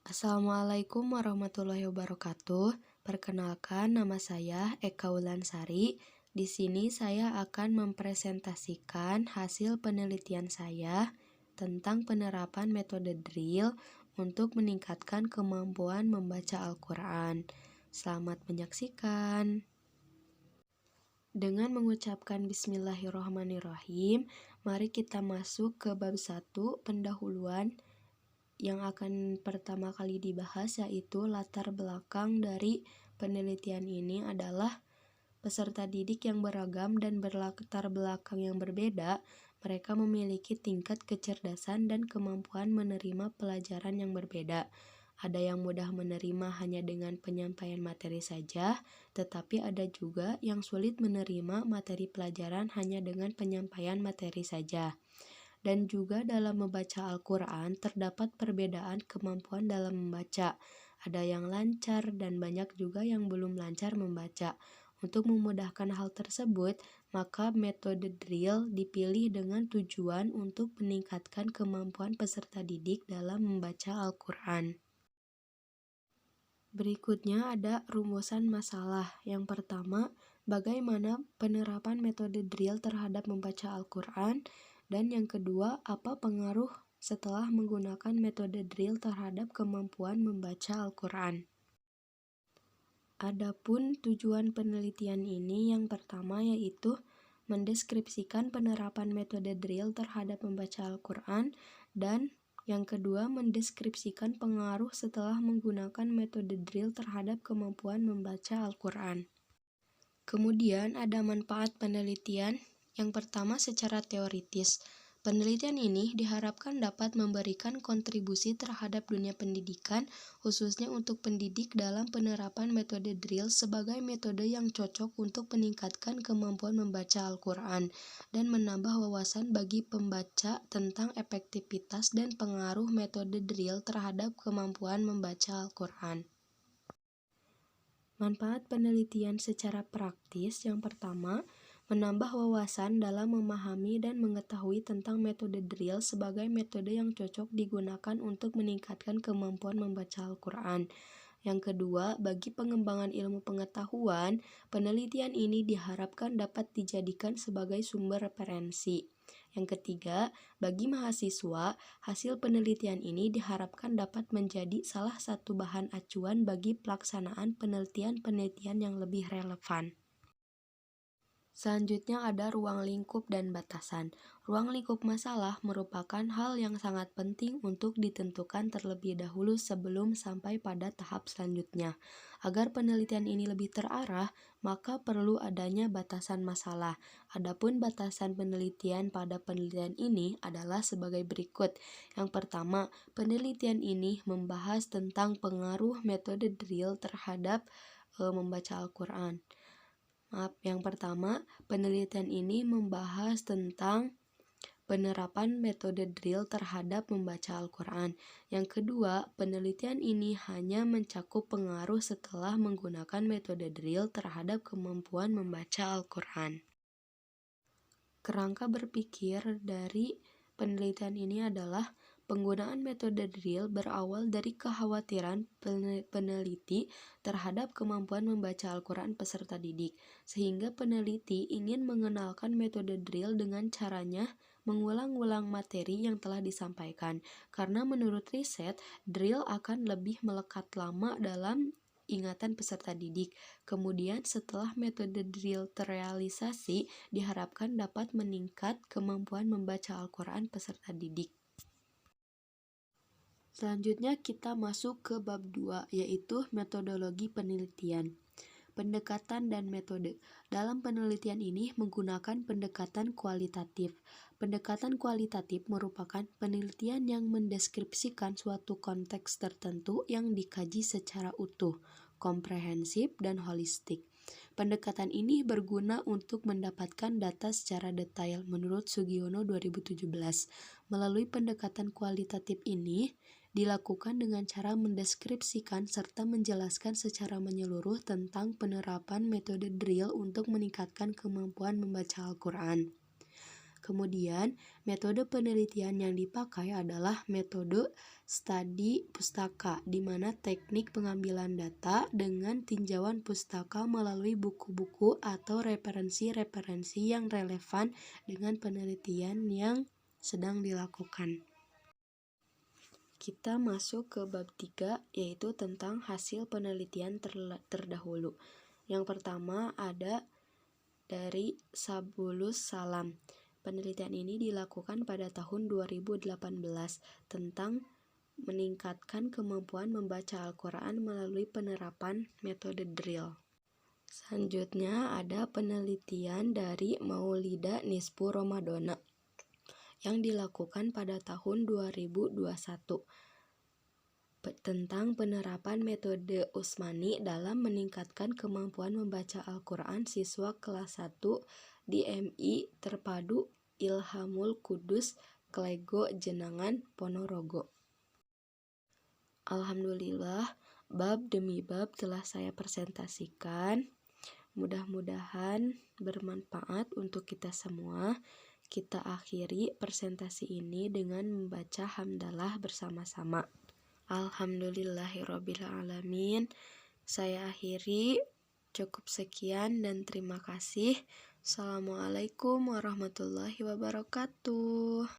Assalamualaikum warahmatullahi wabarakatuh. Perkenalkan, nama saya Eka Wulansari. Di sini saya akan mempresentasikan hasil penelitian saya tentang penerapan metode drill untuk meningkatkan kemampuan membaca Al-Quran. Selamat menyaksikan. Dengan mengucapkan Bismillahirrahmanirrahim, mari kita masuk ke bab 1 pendahuluan yang akan pertama kali dibahas, yaitu latar belakang dari penelitian ini adalah peserta didik yang beragam dan berlatar belakang yang berbeda. Mereka memiliki tingkat kecerdasan dan kemampuan menerima pelajaran yang berbeda. Ada yang mudah menerima hanya dengan penyampaian materi saja, tetapi ada juga yang sulit menerima materi pelajaran hanya dengan penyampaian materi saja. Dan juga dalam membaca Al-Quran terdapat perbedaan kemampuan dalam membaca. Ada yang lancar dan banyak juga yang belum lancar membaca. Untuk memudahkan hal tersebut, maka metode drill dipilih dengan tujuan untuk meningkatkan kemampuan peserta didik dalam membaca Al-Quran. Berikutnya ada rumusan masalah. Yang pertama, bagaimana penerapan metode drill terhadap membaca Al-Quran? Dan yang kedua, apa pengaruh setelah menggunakan metode drill terhadap kemampuan membaca Al-Quran? Adapun tujuan penelitian ini yang pertama yaitu mendeskripsikan penerapan metode drill terhadap membaca Al-Quran, dan yang kedua mendeskripsikan pengaruh setelah menggunakan metode drill terhadap kemampuan membaca Al-Quran. Kemudian ada manfaat penelitian. Yang pertama secara teoritis. Penelitian ini diharapkan dapat memberikan kontribusi terhadap dunia pendidikan, khususnya untuk pendidik dalam penerapan metode drill sebagai metode yang cocok untuk meningkatkan kemampuan membaca Al-Quran dan menambah wawasan bagi pembaca tentang efektivitas dan pengaruh metode drill terhadap kemampuan membaca Al-Quran. Manfaat penelitian secara praktis yang pertama, menambah wawasan dalam memahami dan mengetahui tentang metode drill sebagai metode yang cocok digunakan untuk meningkatkan kemampuan membaca Al-Quran. Yang kedua, bagi pengembangan ilmu pengetahuan, penelitian ini diharapkan dapat dijadikan sebagai sumber referensi. Yang ketiga, bagi mahasiswa, hasil penelitian ini diharapkan dapat menjadi salah satu bahan acuan bagi pelaksanaan penelitian-penelitian yang lebih relevan. Selanjutnya ada ruang lingkup dan batasan. Ruang lingkup masalah merupakan hal yang sangat penting untuk ditentukan terlebih dahulu sebelum sampai pada tahap selanjutnya. Agar penelitian ini lebih terarah, maka perlu adanya batasan masalah. Adapun batasan penelitian pada penelitian ini adalah sebagai berikut. Yang pertama, penelitian ini membahas tentang pengaruh metode drill terhadap membaca Al-Quran. Yang pertama, penelitian ini membahas tentang penerapan metode drill terhadap membaca Al-Quran. Yang kedua, penelitian ini hanya mencakup pengaruh setelah menggunakan metode drill terhadap kemampuan membaca Al-Quran. Kerangka berpikir dari penelitian ini adalah penggunaan metode drill berawal dari kekhawatiran peneliti terhadap kemampuan membaca Al-Quran peserta didik, sehingga peneliti ingin mengenalkan metode drill dengan caranya mengulang-ulang materi yang telah disampaikan, karena menurut riset, drill akan lebih melekat lama dalam ingatan peserta didik. Kemudian setelah metode drill terrealisasi, diharapkan dapat meningkat kemampuan membaca Al-Quran peserta didik. Selanjutnya kita masuk ke bab 2, yaitu metodologi penelitian. Pendekatan dan metode. Dalam penelitian ini menggunakan pendekatan kualitatif. Pendekatan kualitatif merupakan penelitian yang mendeskripsikan suatu konteks tertentu yang dikaji secara utuh, komprehensif, dan holistik. Pendekatan ini berguna untuk mendapatkan data secara detail menurut Sugiono 2017. Melalui pendekatan kualitatif ini, dilakukan dengan cara mendeskripsikan serta menjelaskan secara menyeluruh tentang penerapan metode drill untuk meningkatkan kemampuan membaca Al-Quran. Kemudian, metode penelitian yang dipakai adalah metode studi pustaka, di mana teknik pengambilan data dengan tinjauan pustaka melalui buku-buku atau referensi-referensi yang relevan dengan penelitian yang sedang dilakukan. Kita masuk ke bab 3, yaitu tentang hasil penelitian terdahulu. Yang pertama ada dari Sabulus Salam. Penelitian ini dilakukan pada tahun 2018 tentang meningkatkan kemampuan membaca Al-Quran melalui penerapan metode drill. Selanjutnya ada penelitian dari Maulida Nisfu Ramadana yang dilakukan pada tahun 2021 tentang penerapan metode Usmani dalam meningkatkan kemampuan membaca Al-Quran siswa kelas 1 di MI Terpadu Ilhamul Kudus Klego Jenangan Ponorogo. Alhamdulillah, bab demi bab telah saya presentasikan. Mudah-mudahan bermanfaat untuk kita semua. Kita akhiri presentasi ini dengan membaca hamdalah bersama-sama. Alhamdulillahirrabbilalamin. Saya akhiri. Cukup sekian dan terima kasih. Assalamualaikum warahmatullahi wabarakatuh.